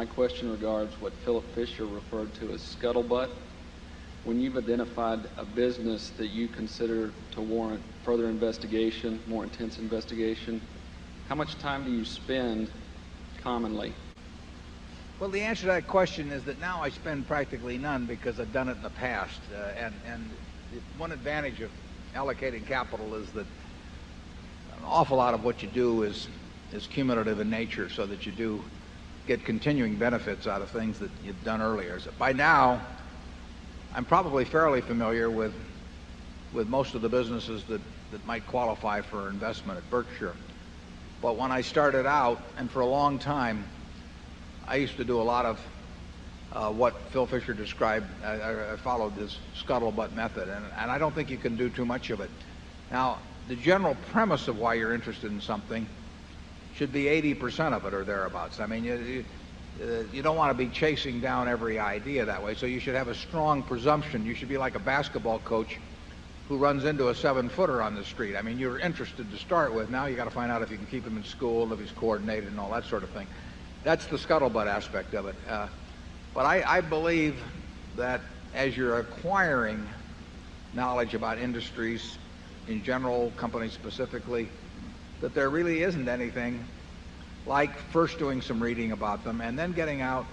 my question regards what Philip Fisher referred to as scuttlebutt. When you've identified a business that you consider to warrant further investigation, more intense investigation, how much time do you spend commonly? Well, the answer to that question is that now I spend practically none because I've done it in the past. And one advantage of allocating capital is that an awful lot of what you do is cumulative in nature, so that you do get continuing benefits out of things that you've done earlier. So by now, I'm probably fairly familiar with most of the businesses that might qualify for investment at Berkshire. But when I started out, and for a long time, I used to do a lot of what Phil Fisher described. I followed this scuttlebutt method, and I don't think you can do too much of it. Now, the general premise of why you're interested in something should be 80% of it or thereabouts. I mean, you don't want to be chasing down every idea that way, so you should have a strong presumption. You should be like a basketball coach who runs into a 7-footer on the street. I mean, you're interested to start with. Now you got to find out if you can keep him in school, if he's coordinated and all that sort of thing. That's the scuttlebutt aspect of it. But I believe that as you're acquiring knowledge about industries in general, companies specifically, that there really isn't anything like first doing some reading about them and then getting out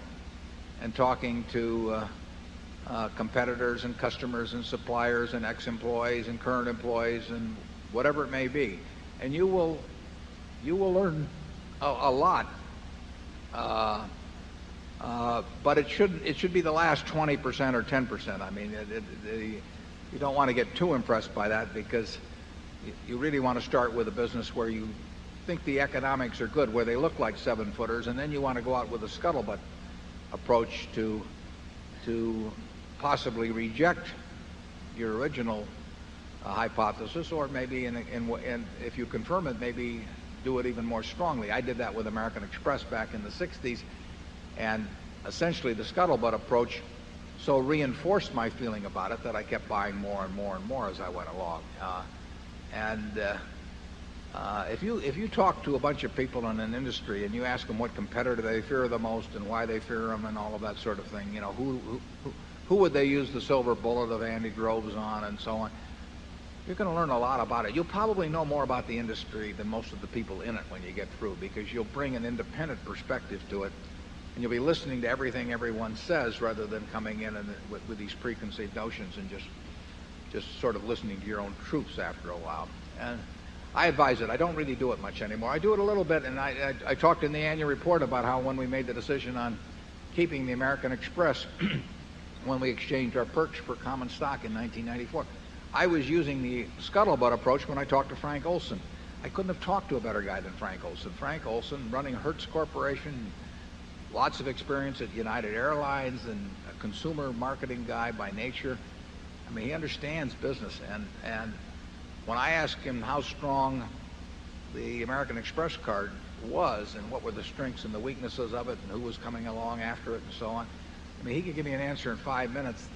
and talking to competitors and customers and suppliers and ex-employees and current employees and whatever it may be. And you will learn a lot. But it should be the last 20% or 10%. I mean, you don't want to get too impressed by that, because you really want to start with a business where you think the economics are good, where they look like 7-footers, and then you want to go out with a scuttlebutt approach to possibly reject your original hypothesis, or maybe and if you confirm it, maybe do it even more strongly. I did that with American Express back in the 60s, and essentially the scuttlebutt approach so reinforced my feeling about it that I kept buying more and more and more as I went along. If you talk to a bunch of people in an industry and you ask them what competitor they fear the most and why they fear them and all of that sort of thing, you know, who would they use the silver bullet of Andy Groves on and so on, you're going to learn a lot about it. You'll probably know more about the industry than most of the people in it when you get through, because you'll bring an independent perspective to it, and you'll be listening to everything everyone says rather than coming in with these preconceived notions and just sort of listening to your own troops after a while. And I advise it. I don't really do it much anymore. I do it a little bit, and I talked in the annual report about how when we made the decision on keeping the American Express when we exchanged our perks for common stock in 1994, I was using the scuttlebutt approach when I talked to Frank Olson. I couldn't have talked to a better guy than Frank Olson. Frank Olson, running Hertz Corporation, lots of experience at United Airlines, and a consumer marketing guy by nature. I mean, he understands business. And when I asked him how strong the American Express card was and what were the strengths and the weaknesses of it and who was coming along after it and so on, I mean, he could give me an answer in 5 minutes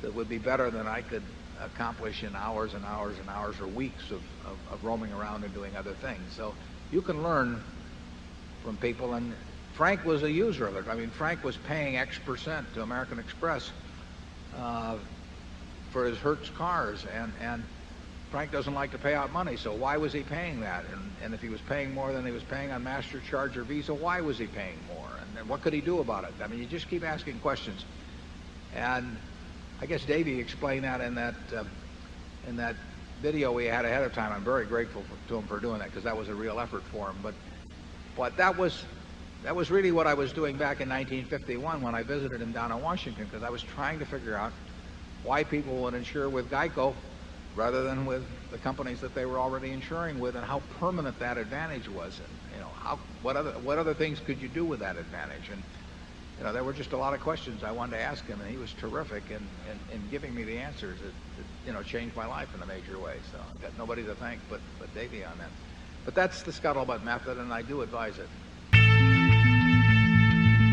that would be better than I could accomplish in hours and hours and hours or weeks of roaming around and doing other things. So you can learn from people, and Frank was a user of it. I mean, Frank was paying X% to American Express for his Hertz cars, and Frank doesn't like to pay out money, so why was he paying that? And if he was paying more than he was paying on MasterCharge or Visa, why was he paying more? And what could he do about it? I mean, you just keep asking questions. And I guess Davey explained that in that video we had ahead of time. I'm very grateful to him for doing that, because that was a real effort for him. But that was really what I was doing back in 1951 when I visited him down in Washington, because I was trying to figure out why people would insure with Geico rather than with the companies that they were already insuring with, and how permanent that advantage was, and you know, what other things could you do with that advantage? And you know, there were just a lot of questions I wanted to ask him, and he was terrific in giving me the answers that you know, changed my life in a major way. So I've got nobody to thank but Davey on that. But that's the scuttlebutt method, and I do advise it.